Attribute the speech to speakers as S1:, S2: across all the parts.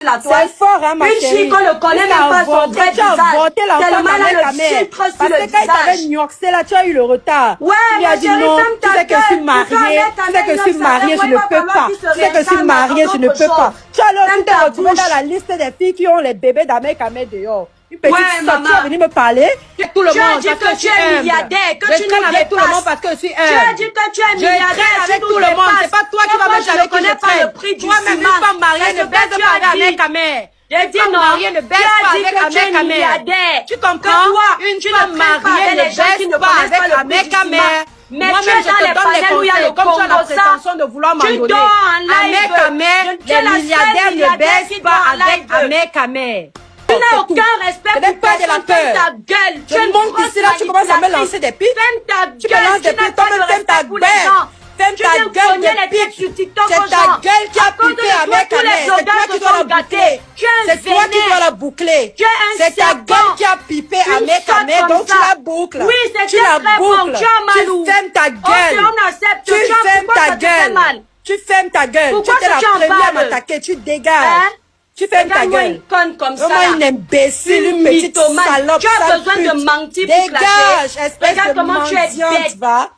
S1: C'est fort, hein, ma chérie.
S2: Une fille qu'on ne connaît même pas son vrai visage.
S1: Tellement elle a le filtre sur le visage. Parce que quand il t'avait nioxé là, tu as eu le retard.
S2: Ouais,
S1: il a dit non, tu sais que je suis mariée, tu sais que je suis mariée, je ne peux pas. Tu sais que je suis mariée, je ne peux pas. Tu alors, tu t'es retrouvée dans la liste des filles qui ont les bébés d'Amé dehors. Une petite sotte, tu es venue me parler.
S2: Tout le monde, parce que tu es milliardaire, que tu nous
S1: avec tout le monde parce que je suis
S2: Tu as dit que tu es milliardaire,
S1: avec tout le monde. C'est pas toi qui vas me avec qui je traîne. Toi-même, une femme mariée ne baise pas avec Amé.
S2: J'ai dit non,
S1: mariée ne baise pas avec Amé. Tu comprends? Une femme mariée ne baise pas avec Amé.
S2: Mais moi-même, je te donne les conseils, comme tu as la prétention de vouloir m'en donner.
S1: Amé, les milliardaires ne baissent pas avec Amé.
S2: Tu n'as aucun respect pour
S1: pas de la peur.
S2: Ta gueule.
S1: Je monte ici là, tu commences à me lancer des pipes.
S2: Ferme ta gueule.
S1: Tu me lances des pipes, toi même ferme ta gueule. Ferme ta gueule de pipe. C'est ta gueule qui a pipé avec Amé. C'est toi qui dois la boucler. C'est toi qui dois la boucler. C'est ta gueule qui a pipé avec Amé, donc tu la boucles.
S2: Oui, c'est très bon. Tu as mal.
S1: Tu fermes ta gueule. Tu fermes ta gueule. Tu fermes ta gueule. Tu étais la première à m'attaquer. Tu dégages. Tu fermes ta gueule.
S2: Une conne comme ça.
S1: Vraiment une imbécile, une petite salope.
S2: Tu as besoin de mentir pour
S1: dégage, espèce de mendiante, va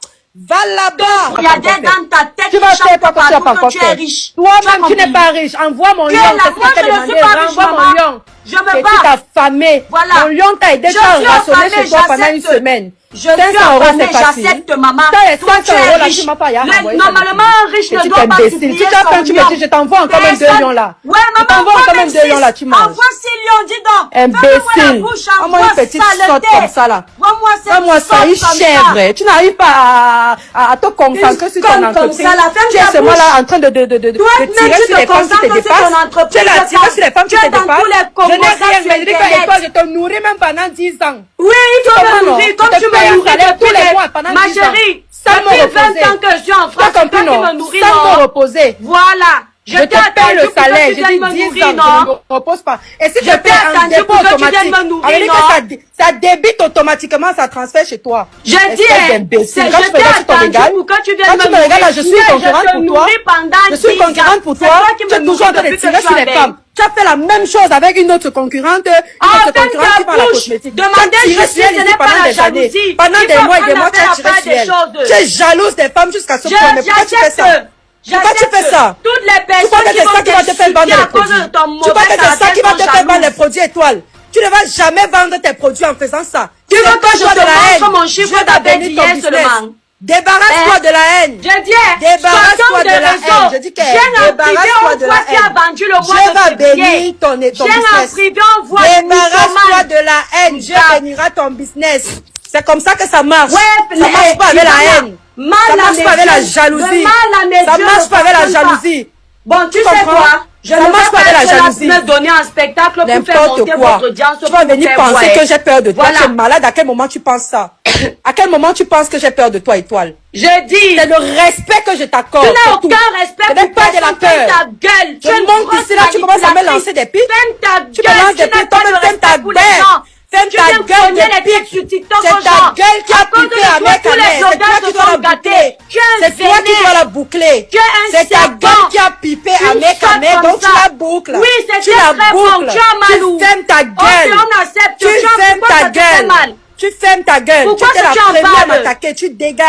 S1: là-bas.
S2: Il y a des dans ta tête.
S1: Tu vas faire pas comme tu n'as pas encore
S2: tu es riche.
S1: Toi-même, tu n'es pas riche. Envoie mon lion.
S2: Moi, je ne suis pas riche, maman. Je veux pas.
S1: Tu t'as affamé.
S2: Voilà.
S1: Mon lion t'a aidé à rassonner chez toi pendant une semaine.
S2: Je suis affamée, j'accepte, maman.
S1: Toi, tu es riche.
S2: Normalement, un riche ne doit pas
S1: publier son lion. Tu me dis, je t'envoie encore même 2 lions là.
S2: Ouais, maman,
S1: je t'envoie encore même 2 lions là, tu manges.
S2: Envoie 6 lions, dis donc.
S1: Imbécile. Envoie une petite sorte comme ça là. Moi, ça y chèvre. Tu n'arrives pas à te concentrer sur ton entreprise. Tu es seulement là en train de tirer sur les femmes qui te dépassent. Tu es là, tirer sur les femmes qui te dépassent. Je n'ai rien, mais je dis qu'à l'époque, je te nourris même pendant 10 ans.
S2: Oui, il faut me nourrir comme tu me nourris
S1: tous les mois pendant 10 ans.
S2: Ma chérie, depuis 20 ans que je suis en France, c'est toi qui me nourris, non?
S1: Sans me reposer.
S2: Voilà.
S1: Je te paie le salaire, je dis 10 ans, je ne me repose pas. Et si je paie un dépôt automatique, ça débite automatiquement, ça transfère chez toi.
S2: Je dis,
S1: quand tu me regardes, je suis concurrente pour toi. Je suis concurrente pour toi. Tu es toujours en train de tirer sur les femmes. Tu as fait la même chose avec une autre concurrente, qui vend la cosmétique.
S2: Demandez ce n'est pas la jalousie.
S1: Pendant des mois et des mois, tu as tiré sur elle. Tu es jalouse des femmes jusqu'à ce point. Mais pourquoi tu fais ça? Pourquoi tu fais ça?
S2: Toutes les personnes qui vont te faire vendre les produits.
S1: Tu crois que c'est ça qui va te faire vendre les produits étoiles? Tu ne vas jamais vendre tes produits en faisant ça.
S2: Tu veux que je te montre mon chiffre d'affaires d'hier seulement?
S1: Débarrasse-toi de la haine.
S2: Je dis,
S1: débarrasse-toi de la haine. Je dis que débarrasse-toi de la haine. Je vais bénir ton business. Débarrasse-toi de la haine. Dieu bénira ton business. C'est comme ça que ça marche. Ça marche pas avec la haine. Ça marche pas avec la jalousie. Ça marche pas avec la jalousie.
S2: Bon, tu sais quoi? Je ne marche pas avec la jalousie. Me donner un spectacle pour faire monter votre audience.
S1: Tu vas venir penser que j'ai peur de toi. Tu es malade. À quel moment tu penses ça? À quel moment tu penses que j'ai peur de toi, Étoile?
S2: Je dis.
S1: C'est le respect que je t'accorde.
S2: Tu n'as aucun respect pour
S1: pas de la peur.
S2: Ta gueule.
S1: Je monte ici là, tu commences à me lancer des pipes.
S2: Ferme ta gueule.
S1: Tu me lances des pipes. Toi-même, ferme ta gueule. Ferme ta gueule de pipe. C'est ta gueule qui a pipé avec Amé. C'est toi qui dois la boucler. C'est toi qui dois la boucler. C'est ta gueule qui a pipé avec Amé, donc tu la boucles.
S2: Oui, c'est très bon. Tu as mal.
S1: Tu fermes ta gueule. Tu fermes ta gueule. Tu fermes ta gueule. Tu étais la première à m'attaquer. Tu dégages.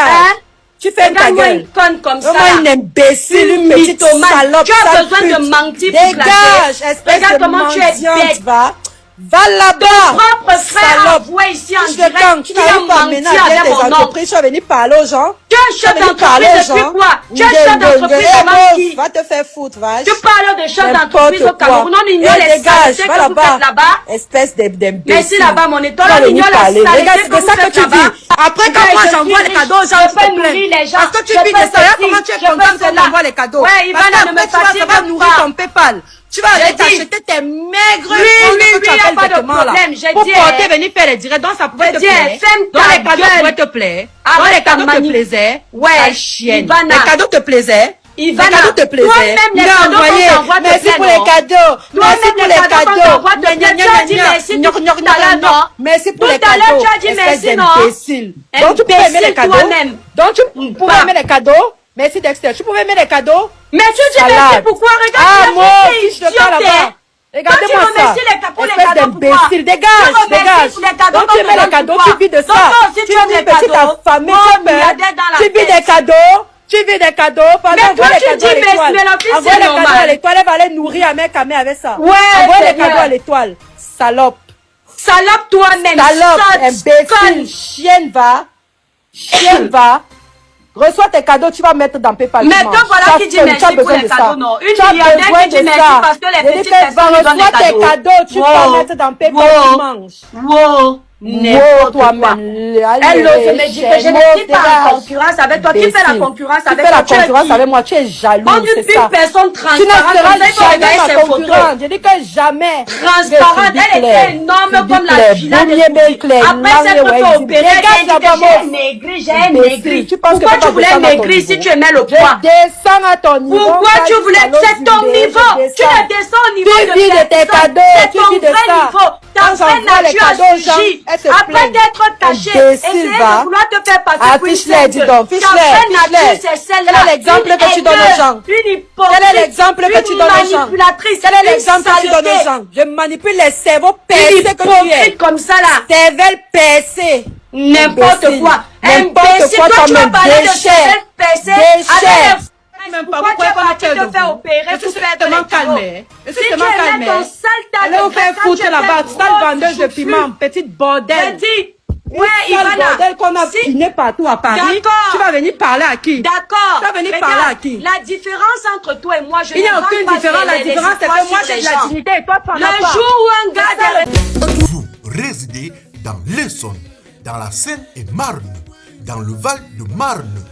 S1: Tu fermes ta gueule. Vraiment une imbécile, une petite salope.
S2: Tu as besoin de mentir pour
S1: dégage, espèce de mendiante, va. Va là-bas!
S2: Ton propre frère envoie ici en direct.
S1: Tu n'arrives pas à mener à des entreprises. Tu vas venir parler aux gens.
S2: Tu es chef d'entreprise depuis quoi? Tu es chef d'entreprise comment qui?
S1: Va te faire foutre, va.
S2: Tu parles de chef d'entreprise au Cameroun. On ignore les saletés que vous faites là-bas.
S1: Espèce d'imbécile.
S2: Merci là-bas, mon étoile. On ignore les saletés que vous faites là-bas.
S1: Après, quand moi j'envoie les cadeaux aux gens,
S2: je peux nourrir les gens.
S1: Parce que tu vis de ça, comment tu es contente qu'on t'envoie les cadeaux?
S2: Ouais, Ivana, ne me fatigue pas.
S1: Nourrir ton PayPal. Tu vas aller t'acheter tes maigres
S2: oui, il n'y a pas de problème, j'ai dit.
S1: Pour porter, venir faire les directs, donc ça pouvait te plaire. Donc les cadeaux pouvaient te plaire. Donc les cadeaux te plaisaient.
S2: Ouais,
S1: chienne. Les cadeaux te plaisaient. Les cadeaux te plaisaient.
S2: Toi-même, les cadeaux qu'on t'envoie te plaisent.
S1: Merci pour les cadeaux.
S2: Merci pour les cadeaux. Tu as dit merci tout à l'heure, non?
S1: Merci pour les
S2: cadeaux. Tout à l'heure, tu as dit merci, non?
S1: Donc tu pouvais aimer les cadeaux. Donc tu pouvais aimer les cadeaux. Merci Dexter. Tu pouvais aimer les cadeaux.
S2: Mais tu dis merci pourquoi? Regarde,
S1: moi, je te parle là-bas. Regardez-moi ça.
S2: Tu remercies les cadeaux pour les
S1: Espèce
S2: cadeaux, pourquoi?
S1: d'imbécile, dégage, dégage. Donc tu mets les cadeaux, tu vis de ça. Tu vis petite affamée, tu vis des cadeaux. Tu vis des cadeaux, pendant
S2: mais toi tu dis, mais la fille
S1: envoie
S2: c'est
S1: les
S2: normal.
S1: cadeaux à l'étoile, elle va aller nourrir à mec avec ça.
S2: Ouais,
S1: envoie les cadeaux à l'étoile. Salope.
S2: Salope toi-même.
S1: Salope, imbécile, chienne va. Reçois tes cadeaux, tu vas mettre dans PayPal.
S2: Mais toi, voilà qui dit merci pour les cadeaux, non. Une millionnaire qui dit merci parce que les petites personnes donnent des cadeaux.
S1: Tes cadeaux, tu vas mettre dans PayPal, tu manges.
S2: Wow.
S1: Toi-même.
S2: Elle ose me dire que je ne suis pas en concurrence avec toi. Qui fait la concurrence avec toi?
S1: Tu fais la concurrence avec moi, tu es jaloux.
S2: On dit une personne transparente.
S1: Tu ne seras jamais ma concurrente. Je dis que jamais.
S2: Transparente, elle était énorme comme la villa de après s'être fait opérer, elle dit que j'ai maigri. Pourquoi tu voulais maigrir si tu aimais le poids?
S1: Descends à ton niveau.
S2: Pourquoi tu voulais? C'est ton niveau. Tu ne descends au niveau de
S1: vis de tes cadeaux.
S2: C'est ton vrai niveau. Ta vraie nature a surgi. Après d'être caché, essayer de vouloir te faire passer pour une
S1: affiche-les, dis donc,
S2: ta vraie nature, c'est celle-là.
S1: Quel est l'exemple que tu donnes aux gens?
S2: Une hypocrite,
S1: quel est l'exemple que tu donnes aux gens?
S2: Manipulatrice,
S1: quel est l'exemple que tu donnes aux gens? Je manipule les cerveaux percés que tu es.
S2: Comme ça là.
S1: Cervelle percée.
S2: N'importe quoi.
S1: N'importe quoi,
S2: toi tu vas
S1: comme
S2: parler de cervelle percée.
S1: Même
S2: pourquoi tu es parti te faire opérer pour perdre les
S1: calmé.
S2: Si tu es ton sale tas de
S1: allez vous faire foutre là-bas, sale vendeuse de piment, petite bordel.
S2: Ouais, Ivana,
S1: qu'on a finé partout à Paris. Tu vas venir parler à qui?
S2: D'accord.
S1: Tu vas venir parler à qui?
S2: La différence entre toi et moi,
S1: il n'y a aucune différence. La différence, c'est que moi, j'ai de la dignité et toi, tu en as pas.
S2: Le jour où un gars
S3: Vous résidez dans l'Essonne, dans la Seine-et-Marne, dans le Val-de-Marne.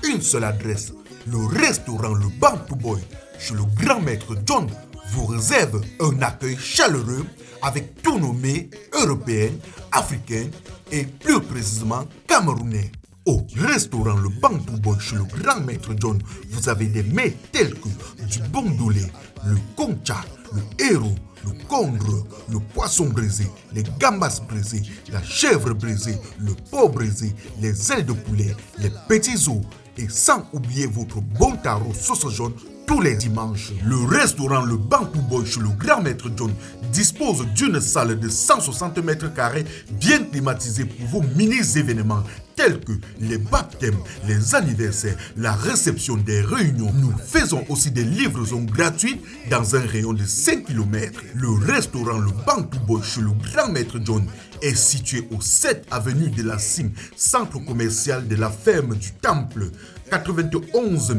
S3: Une seule adresse, le restaurant Le Bantou Boy, chez le grand maître John, vous réserve un accueil chaleureux avec tous nos mets européennes, africaines et plus précisément camerounais. Au restaurant Le Bantou Boy chez le grand maître John, vous avez des mets tels que du bondolé, le concha, le héros, le congre, le poisson braisé, les gambas braisés, la chèvre braisée, le porc braisé, les ailes de poulet, les petits os et sans oublier votre bon tarot sauce jaune tous les dimanches. Le restaurant Le Bantou Boy chez le grand maître John dispose d'une salle de 160 mètres carrés bien climatisée pour vos mini-événements tels que les baptêmes, les anniversaires, la réception des réunions. Nous faisons aussi des livraisons gratuites dans un rayon de 5 km. Le restaurant Le Bantou Boy chez le grand maître John est situé au 7 avenue de la Cime, centre commercial de la ferme du Temple, 91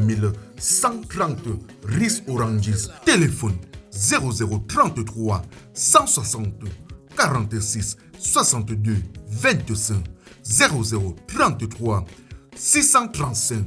S3: 130 Ris Orangis. Téléphone 0033 160 46 62 25 0033 635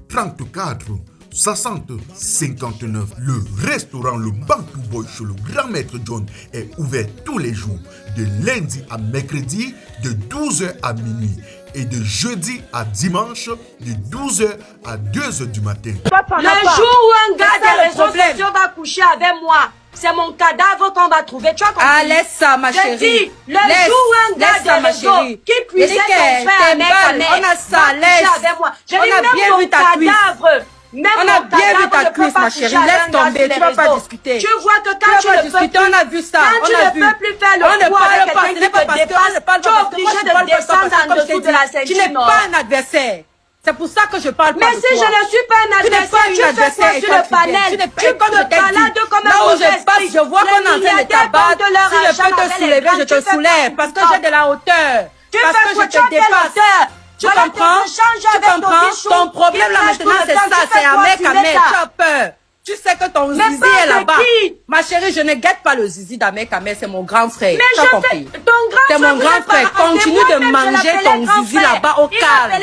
S3: 34 60 59. Le restaurant Le Bantou Boy chez le grand maître John est ouvert tous les jours, de lundi à mercredi, de 12h à minuit et de jeudi à dimanche, de 12h à 2h du matin.
S2: Le jour où un gars des réseaux sociaux va coucher avec moi, c'est mon cadavre qu'on va trouver. Tu as compris?
S1: Ah, laisse ça, ma chérie.
S2: Je dis, le jour où un gars des réseaux qui puissait ton frère avec
S1: on a ça, laisse.
S2: avec moi. Je dis,
S1: on a
S2: même
S1: bien
S2: mon
S1: vu ta cuisse.
S2: cadavre. Même
S1: on a bien vu ta cuisse, ma chérie. Laisse tomber, tu vas pas discuter.
S2: Tu vois que quand tu ne peux plus,
S1: on a vu ça,
S2: quand tu ne peux plus faire le poids avec quelqu'un qui te dépasse, tu es obligé de descendre en dessous de la ceinture.
S1: Tu n'es pas un adversaire. C'est pour ça que je parle pas
S2: de toi. Mais si je ne suis pas un adversaire, tu fais quoi sur le panel? Tu te balades comme un mauvais esprit.
S1: Je vois qu'on est en train de t'abattre. Si je peux te soulever, je te soulève. Parce que j'ai de la hauteur. Parce que je te dépasse. Tu comprends? Tu comprends? Ton problème là maintenant, c'est ça. C'est un mec à mec. Tu as peur. Tu sais que ton zizi est là-bas. Ma chérie, je ne guette pas le zizi d'Amek Ahmed, c'est mon grand frère. Tu as compris? C'est mon grand frère. Continue de manger ton zizi là-bas au calme.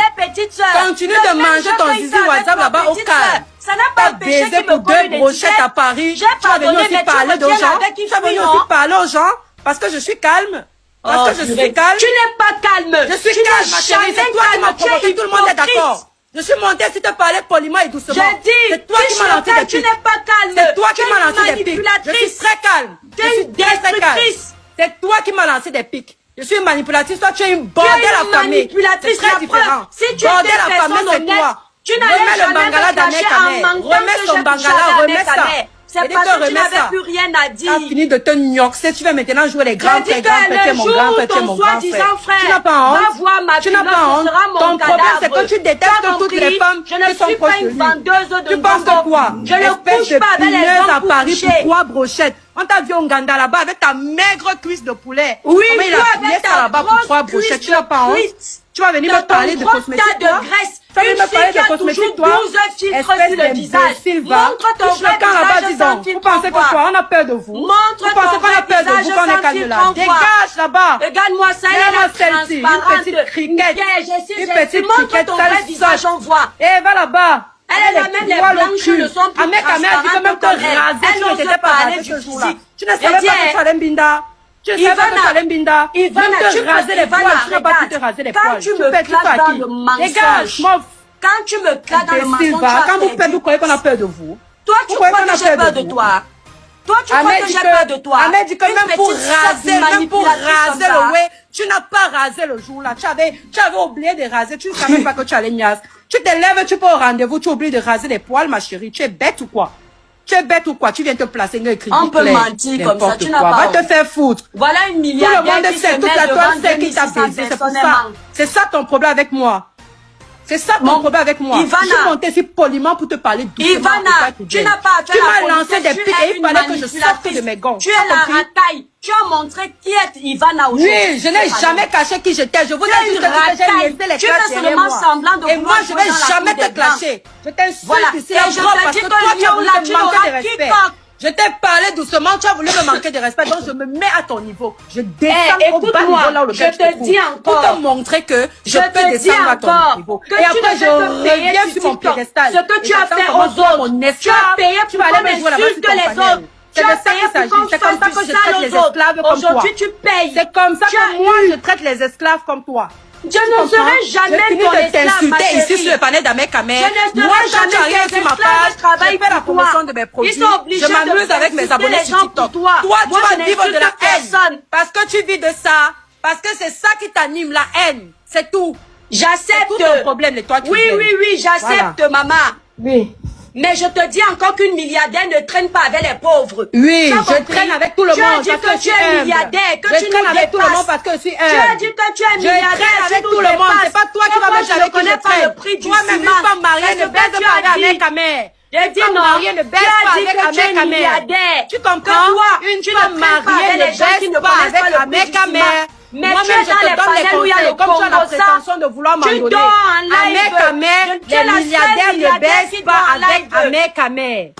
S1: Continue de manger ton zizi WhatsApp là-bas au calme.
S2: Ça n'a pas
S1: baiser pour 2 brochettes à Paris. Tu vas venir aussi parler aux gens. Tu vas venir aussi parler aux gens parce que je suis calme. Parce que je suis calme.
S2: Tu n'es pas calme.
S1: Je suis calme, ma chérie. C'est toi qui m'as provoqué. Tout le monde est d'accord. Je suis montée si te parlais poliment et doucement. C'est toi qui m'as lancé des pics.
S2: Tu n'es pas calme.
S1: C'est toi qui m'as lancé des pics. Je suis très calme. Je suis très calme. C'est toi qui m'as lancé des pics. Je suis manipulatrice. Toi, tu es une bordel affamée. C'est très différent. Bordel affamée, c'est toi.
S2: Tu n'allais jamais te cacher en manquant que
S1: remets son bangala, remets ça.
S2: C'est parce que tu n'avais plus rien à dire.
S1: Tu as fini de te gnoxer, tu vas maintenant jouer les grands frères, mon grand frère, mon grand frère. Tu n'as pas honte.
S2: Va voir ma
S1: tu n'as pas honte. Ton problème, c'est que tu détestes toutes les femmes
S2: qui sont proches de lui.
S1: Tu penses de quoi?
S2: Je ne couche pas avec les hommes
S1: à Paris pour 3 brochettes. On t'a vu au Nganda là-bas avec ta maigre cuisse de poulet.
S2: Oui,
S1: mais il a plié ça là-bas pour 3 brochettes. Tu n'as pas honte. Tu vas venir me parler de cosmétiques, toi? Tu vas venir me parler de cosmétiques, toi? Espèce d'imbécile, va.
S2: Montre ton vrai
S1: là-bas, disons. Vous pensez que quoi? On a peur de vous?
S2: Montre
S1: vous pensez qu'on a peur de vous quand on est calme là? Dégage là-bas.
S2: Regarde-moi ça, elle est transparente.
S1: Une petite criquette.
S2: Une petite criquette, ton vrai visage, on voit.
S1: Eh, va là-bas.
S2: Elle a même les blanches ne sont plus transparentes.
S1: Tu peux même te raser. Tu n'étais pas rasé ce jour-là. Tu ne savais pas que tu allais Binda. Tu ne savais pas que tu allais Binda.
S2: Ivana, tu peux raser les poils.
S1: Tu n'as pas pu te raser les poils.
S2: Quand tu me claques dans le mensonge.
S1: Dégage,
S2: quand tu me claques dans le mensonge.
S1: Quand vous faites, vous croyez qu'on a peur de vous?
S2: Toi, tu crois que j'ai peur de toi? Toi, tu crois que j'ai peur de toi?
S1: Ahmed dit que même pour raser le way, tu n'as pas rasé le jour-là. Tu avais oublié de raser. Tu ne savais pas que tu allais niaise. Tu te lèves, tu peux au rendez-vous, tu oublies de raser les poils, ma chérie. Tu es bête ou quoi? Tu es bête ou quoi? Tu viens te placer une écrit.
S2: On peut mentir comme ça, tu n'as pas.
S1: Va te faire foutre.
S2: Voilà une milliardaire.
S1: Tout le monde sait, toute la toile sait qui t'a baisé. C'est pour ça. C'est ça ton problème avec moi. C'est ça ton problème avec moi.
S2: Ivana,
S1: je suis montée ici poliment pour te parler doucement.
S2: Ivana, tu n'as pas à faire
S1: la politique. Tu m'as lancé des pics et il fallait que je sorte de mes gonds.
S2: Tu es la rataille. Tu as montré qui est Ivana aujourd'hui.
S1: Oui, je n'ai jamais caché qui j'étais. Je vous ai dit que j'ai niaisé les classes derrière moi. Et moi, je ne vais jamais te clasher. Je t'insulte ici en gros parce que toi, tu as voulu me manquer de respect. Je t'ai parlé doucement, tu as voulu me manquer de respect, donc je me mets à ton niveau. Je descends au bas niveau là où le
S2: je te dis encore.
S1: Pour te montrer que je peux descendre à ton niveau. Et après, je reviens sur mon piédestal.
S2: Ce que tu as fait aux autres, tu as payé pour qu'on insulte les autres.
S1: C'est de ça qu'il s'agit. C'est comme ça que je traite les esclaves comme toi.
S2: Aujourd'hui, tu payes.
S1: C'est comme ça que moi, je traite les esclaves comme toi.
S2: Je ne serai jamais ton esclave, ma chérie.
S1: Ici sur le panel d'Amekamer.
S2: Moi, quand tu arrives sur ma page,
S1: je fais la promotion de mes produits. Je m'amuse avec mes abonnés sur TikTok. Toi, tu vas vivre de la haine. Parce que tu vis de ça. Parce que c'est ça qui t'anime, la haine. C'est tout.
S2: J'accepte.
S1: C'est tout ton problème, et toi, tu
S2: Oui, j'accepte, maman.
S1: Oui.
S2: Mais je te dis encore qu'une milliardaire ne traîne pas avec les pauvres.
S1: Oui, je traîne avec tout le monde.
S2: Tu as dit que tu es milliardaire, que tu
S1: traîne avec tout le monde parce que je suis humble.
S2: Tu as dit que tu es milliardaire,
S1: je traîne avec tout le monde. C'est pas toi qui vas me dire que je traîne. Toi-même, une femme mariée ne baise pas avec ta mère.
S2: J'ai dit non.
S1: Mariée ne baise pas avec ta mère. Tu comprends? Une femme mariée ne baise pas avec ta mère.
S2: Mais tu es dans les panels où il y a le
S1: comme tu as la prétention de vouloir m'en donner.
S2: Tu dors en live.
S1: Les milliardaires ne baissent pas avec Amekamer.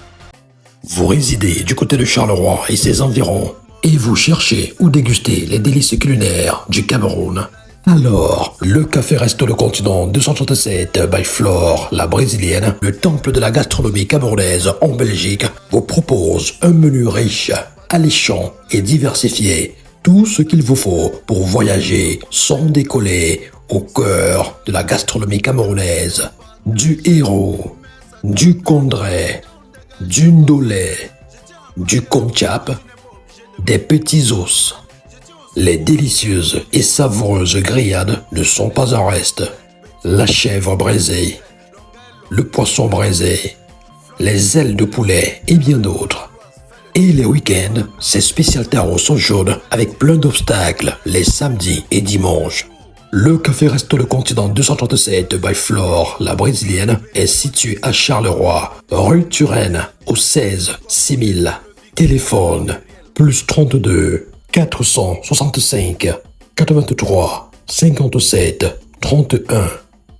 S4: Vous résidez du côté de Charleroi et ses environs et vous cherchez ou dégustez les délices culinaires du Cameroun. Alors, le Café Resto Le Continent 237 by Flore, la brésilienne, le temple de la gastronomie camerounaise en Belgique, vous propose un menu riche, alléchant et diversifié. Tout ce qu'il vous faut pour voyager sans décoller au cœur de la gastronomie camerounaise. Du héros, du condré, du ndolé, du komchap, des petits os. Les délicieuses et savoureuses grillades ne sont pas en reste. La chèvre braisée, le poisson braisé, les ailes de poulet et bien d'autres. Et les week-ends, ces spécialités sont jaunes avec plein d'obstacles les samedis et dimanches. Le Café Resto Le Continent 237 by Flore, la brésilienne, est situé à Charleroi, rue Turenne, au 16 6000. Téléphone, plus 32 465 83 57 31.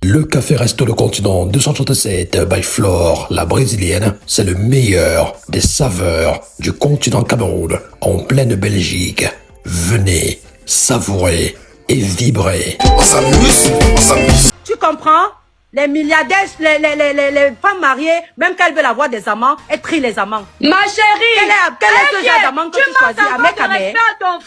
S4: Le Café Resto Le Continent 237 by Flore, la brésilienne, c'est le meilleur des saveurs du continent Cameroun, en pleine Belgique. Venez savourer et vibrer.
S3: On s'amuse, on s'amuse.
S1: Tu comprends? Les milliardaires, les femmes mariées, même qu'elles veulent avoir des amants, elles trient les amants.
S2: Ma chérie!
S1: Quel est ce genre d'amant que tu choisis? Amekamer.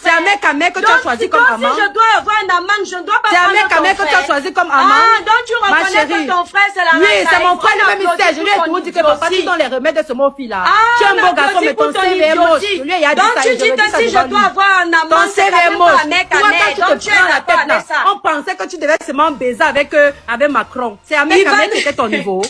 S1: C'est Amekamer que tu as choisi comme amant.
S2: Si je dois avoir un amant, je ne dois pas
S1: prendre ton frère. C'est Amekamer que tu as choisi comme amant.
S2: Ah, donc tu reconnais que ton frère, c'est la
S1: Oui, c'est mon frère, le même mystère. Je lui ai toujours dit que papa, tu donnes les remèdes de ce mon fils-là. Tu es un beau garçon, mais ton CV est moche. Lui, il a dit ça.
S2: Donc tu dis que si je dois avoir un amant, c'est la même pas Amekamer. Donc tu es d'accord avec ça.
S1: On pensait que tu devais seulement baiser avec Macron. C'est Amekamer qui était ton niveau.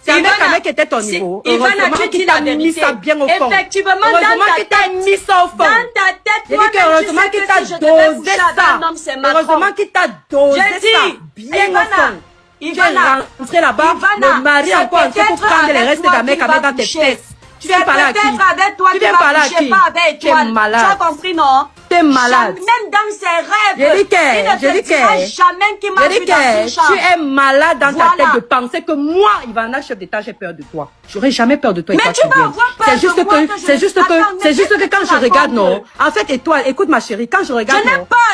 S1: C'est un mec qui était ton niveau.
S2: Ivana, tu dis la
S1: mis ça bien au fond.
S2: Effectivement,
S1: heureusement qu'il t'a mis ça au fond.
S2: Dans ta tête, toi,
S1: heureusement qu'il t'a dosé ça. Heureusement qu'il t'a dosé ça. Bien au fond.
S2: Ivana,
S1: tu es rentré là-bas, le mari encore entré pour prendre les restes d'Amérique dans tes fesses. Tu viens parler à qui? Tu viens parler à qui? Tu es malade.
S2: Tu as compris, non?
S1: Tu es malade.
S2: Même dans ses rêves, il ne te dira jamais qu'il m'a vu dans une chambre.
S1: Tu es malade dans ta tête de penser que moi, Ivana, chef d'État, j'ai peur de toi. J'aurais jamais peur de toi.
S2: Mais tu vas avoir peur de moi.
S1: C'est juste que quand je regarde, non. En fait, étoile, écoute ma chérie, quand je regarde,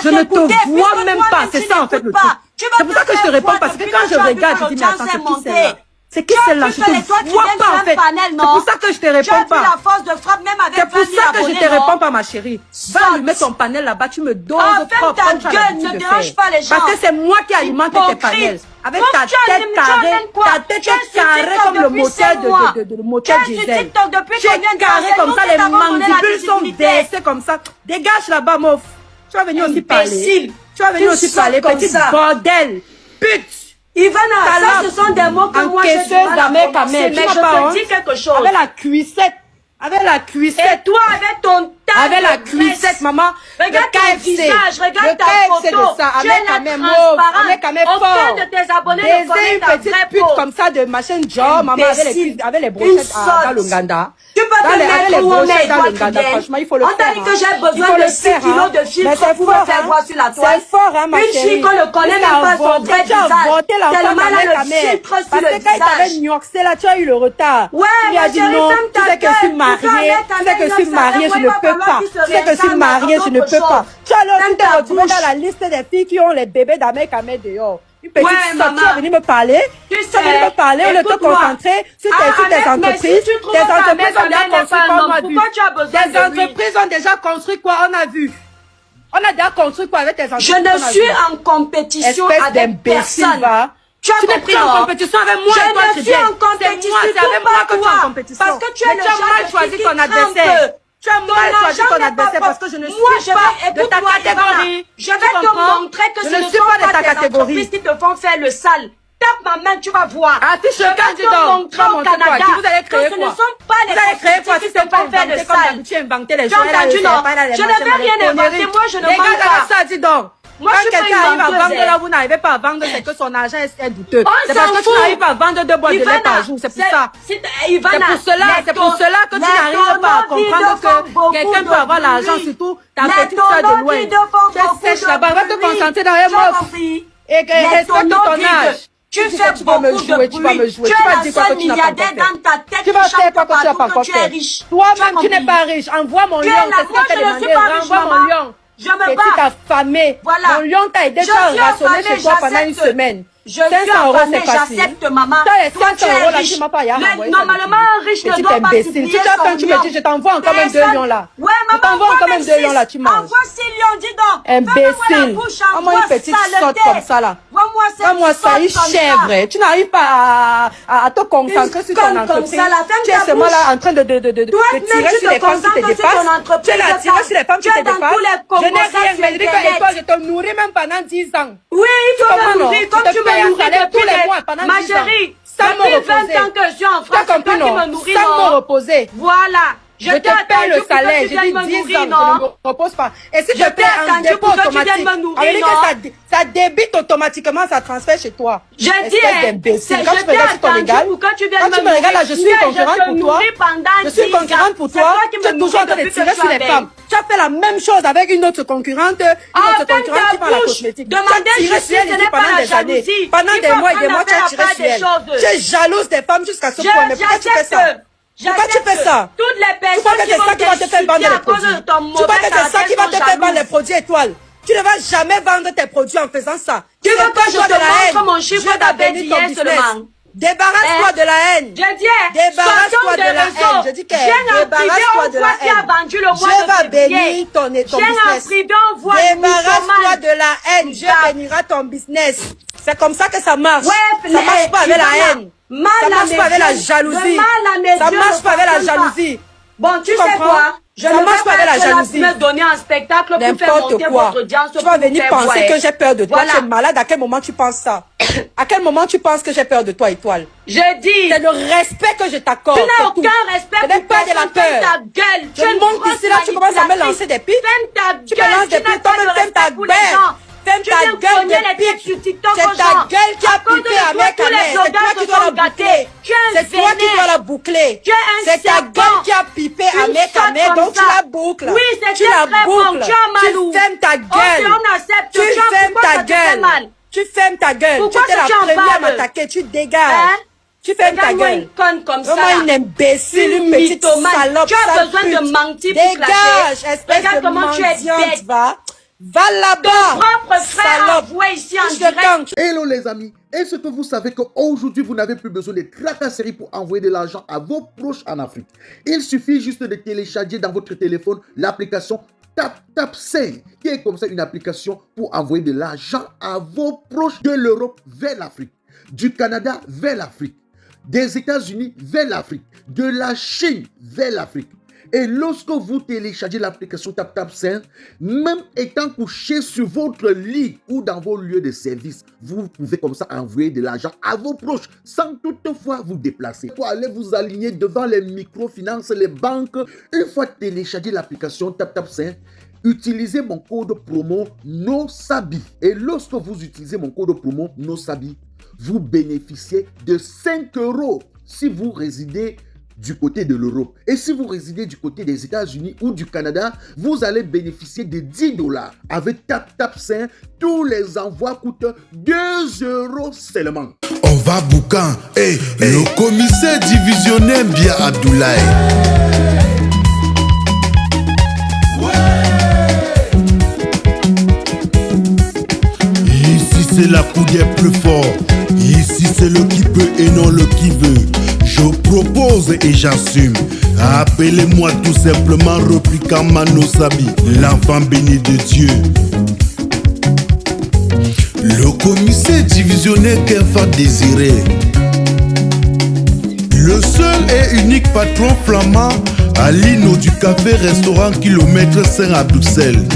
S2: je
S1: ne te vois même pas. C'est ça, en fait, le truc. C'est pour ça que je te réponds, parce que quand je regarde, je dis, mais attends, c'est qui celle-là? C'est qui celle-là? Je te vois pas, en fait. C'est pour ça que je te réponds pas.
S2: la force de frappe, même avec
S1: c'est pour ça que je te réponds pas, ma chérie. Va lui mettre ton panel là-bas, tu me doses propre.
S2: Ferme ta gueule, ne dérange pas les gens.
S1: Parce que c'est moi qui alimente tes panels. Avec ta tête carrée comme le moteur diesel. Tu es carré comme ça, les mandibules sont baissées comme ça. Dégage là-bas, mof. Tu vas venir aussi parler. Tu vas venir aussi parler, petite bordel. Pute.
S2: Ivana, ça ce sont des mots que moi je dis pas
S1: mais je
S2: te dis quelque chose.
S1: Avec la cuissette. Avec la cuissette.
S2: Et toi, avec ton tas
S1: avec la cuissette, maman.
S2: Regarde ton visage, regarde ta photo. Tu es là transparent. Aucun de tes abonnés ne connaît ta vraie peau.
S1: Comme ça de machin job, maman, avec les brochettes dans l'Ouganda.
S2: Tu peux te mettre où on est, toi, tu viens.
S1: Franchement, il faut le faire.
S2: On t'a dit que j'ai besoin de 6 kilos de filtre pour me faire voir sur la toile.
S1: C'est fort, hein, ma chérie.
S2: Une fille qu'on ne connaît même pas son vrai visage. Tellement elle a le filtre sur le visage.
S1: Parce que quand il t'avait nuancé là, tu as eu le retard.
S2: Ouais,
S1: il a dit non, tu sais que je suis mariée, tu sais que je suis mariée, je ne peux pas. Tu sais que je suis mariée, je ne peux pas. Tu alors tu t'es retrouvée dans la liste des filles qui ont les bébés d'Amérique dehors. Une petite sotte, tu es venue me parler. Tu es venue me parler, on est te concentrer sur tes entreprises. Tes entreprises ont déjà construit quoi, on a vu. Tes entreprises ont déjà construit quoi, on a vu. On a déjà construit quoi avec tes entreprises.
S2: Je ne suis en compétition avec personne. Tu as compris,
S1: en compétition avec moi.
S2: Je ne suis en compétition avec moi que tu es en compétition. Parce que tu es
S1: mal choisi ton adversaire. Tu as mal choisi ton adversaire parce que je ne suis pas de ta catégorie.
S2: Je vais te montrer que ce ne sont pas tes entreprises qui te font faire le sale. Tape ma main, tu vas voir.
S1: Affiche le candidat au Canada. Vous allez créer quoi?
S2: Ce ne sont pas les entreprises qui te font faire le sale.
S1: Tu as inventé les
S2: gens. Je ne vais rien inventer. Moi, je ne mens pas.
S1: Ça, dis donc.
S2: Moi,
S1: quand quelqu'un arrive à vendre là, vous n'arrivez pas à vendre, c'est que son argent est douteux. C'est parce que tu n'arrives pas à vendre 2 boîtes de lait par jour, c'est pour ça. C'est pour cela que tu n'arrives pas à comprendre que quelqu'un peut avoir l'argent, surtout ta petite soeur de loin. Tu es sèche là-bas, va te concentrer dans les mots. Et respecte ton âge.
S2: Tu fais beaucoup de bruit.
S1: Tu vas me jouer.
S2: Tu es la seule milliardaire dans ta tête.
S1: Tu vas faire quoi que tu n'as pas encore fait. Toi-même, tu n'es pas riche. Envoie mon lion.
S2: C'est ce que je ne suis pas riche, maman. Je me bats.
S1: Affamé.
S2: Voilà.
S1: Mon lion t'a aidé à rationner chez toi pendant une semaine.
S2: Je suis affamée, j'accepte, maman.
S1: Toi, tu es riche.
S2: Normalement, un riche ne doit pas supplier
S1: tu t'as faim, tu me dis, je t'envoie encore même 2 lions là.
S2: Ouais, maman,
S1: je t'envoie encore même 2 lions là, tu manges.
S2: Envoie 6 lions, dis donc.
S1: Imbécile. Envoie une petite sorte comme ça là. Vois-moi ça, une chèvre. Tu n'arrives pas à te concentrer sur ton entreprise. Tu es seulement là en train de tirer sur les femmes qui te dépassent. Tu es là, tirer sur les femmes qui te dépassent. Je n'ai rien, mais je dis que toi, je te nourris même pendant 10 ans.
S2: Oui, il faut me nourrir comme tu me nourris
S1: tous les mois pendant 10 ans.
S2: Ma chérie, depuis 20 ans que je suis en France, c'est toi qui me nourris,
S1: sans me reposer.
S2: Voilà.
S1: Je te paie le salaire, je dis 10 ans, je ne me repose pas. Et si je paie un dépôt automatique, ça débite automatiquement, ça transfère chez toi.
S2: Je dis,
S1: quand tu me regardes sur ton légal, quand tu me regardes là, je suis concurrente pour toi. Je suis concurrente pour toi. Tu es toujours en train de tirer sur les femmes. Tu as fait la même chose avec une autre concurrente, qui vend la cosmétique. Tu as tiré sur elle ici pendant des années. Pendant des mois et des mois, tu as tiré sur elle. Tu es jalouse des femmes jusqu'à ce point. Mais pourquoi tu fais ça? Pourquoi tu fais ça?
S2: Toutes les personnes qui vont te faire vendre les produits.
S1: Tu crois que c'est ça qui va te faire vendre les produits étoiles? Tu ne vas jamais vendre tes produits en faisant ça.
S2: Tu veux que je te montre mon chiffre d'affaires d'hier seulement?
S1: Débarrasse-toi de la haine.
S2: Je dis,
S1: débarrasse-toi de la haine. Je dis que débarrasse-toi de la haine. Je vais bénir ton business. Débarrasse-toi de la haine. Dieu bénira ton business. C'est comme ça que ça marche. Ça marche pas avec la haine. Ça marche pas avec la jalousie. Ça marche pas avec la jalousie.
S2: Bon, tu sais quoi? Je ne vais pas être là pour me donner un spectacle pour faire monter votre audience.
S1: Tu vas venir penser que j'ai peur de toi. Tu es malade. À quel moment tu penses ça? À quel moment tu penses que j'ai peur de toi, Étoile?
S2: Je dis.
S1: C'est le respect que je t'accorde.
S2: Tu n'as aucun respect pour
S1: pas de la peur.
S2: Ferme ta gueule.
S1: Tu montes ici là, tu commences à me lancer des pipes.
S2: Ferme ta gueule.
S1: Tu me lances des pipes. Toi-même, ferme ta gueule. Ferme ta gueule de pipe. C'est ta gueule qui a pipé à mec à mec. C'est toi qui dois la boucler. C'est toi qui dois la boucler. C'est ta gueule qui a pipé à mec à mec. Donc tu la boucles.
S2: Oui, c'est
S1: tu la boucles. Tu fermes ta gueule. Tu fermes ta gueule. Tu fermes ta gueule. Tu étais la première à m'attaquer. Tu dégages. Tu fermes ta gueule.
S2: Une conne comme ça.
S1: Vraiment une imbécile, une petite salope.
S2: Tu as besoin de mentir pour
S1: dégage, espèce de mendiante, va. Va là-bas.
S2: Ton propre frère envoie ici en direct.
S5: Hello les amis, est-ce que vous savez qu'aujourd'hui vous n'avez plus besoin de tracasseries pour envoyer de l'argent à vos proches en Afrique? Il suffit juste de télécharger dans votre téléphone l'application TapTapSend, qui est comme ça une application pour envoyer de l'argent à vos proches de l'Europe vers l'Afrique, du Canada vers l'Afrique, des États-Unis vers l'Afrique, de la Chine vers l'Afrique. Et lorsque vous téléchargez l'application TapTapSend, même étant couché sur votre lit ou dans vos lieux de service, vous pouvez comme ça envoyer de l'argent à vos proches sans toutefois vous déplacer. Pour aller vous aligner devant les microfinances, les banques, une fois téléchargé l'application TapTapSend, utilisez mon code promo NOSABI. Et lorsque vous utilisez mon code promo NOSABI, vous bénéficiez de 5 € si vous résidez du côté de l'Europe. Et si vous résidez du côté des États-Unis ou du Canada, vous allez bénéficier de 10 $. Avec TapTapSend, tous les envois coûtent 2 € seulement.
S3: On va boucan. Hey, le commissaire divisionnaire bien Abdoulaye. Ici c'est la coudière plus fort. Ici c'est le qui peut et non le qui veut. Je propose et j'assume. Appelez-moi tout simplement Replica Manosabi, l'enfant béni de Dieu. Le commissaire divisionnaire qu'un fa désiré. Le seul et unique patron flamand à l'Ino du café-restaurant kilomètre 5 à Bruxelles.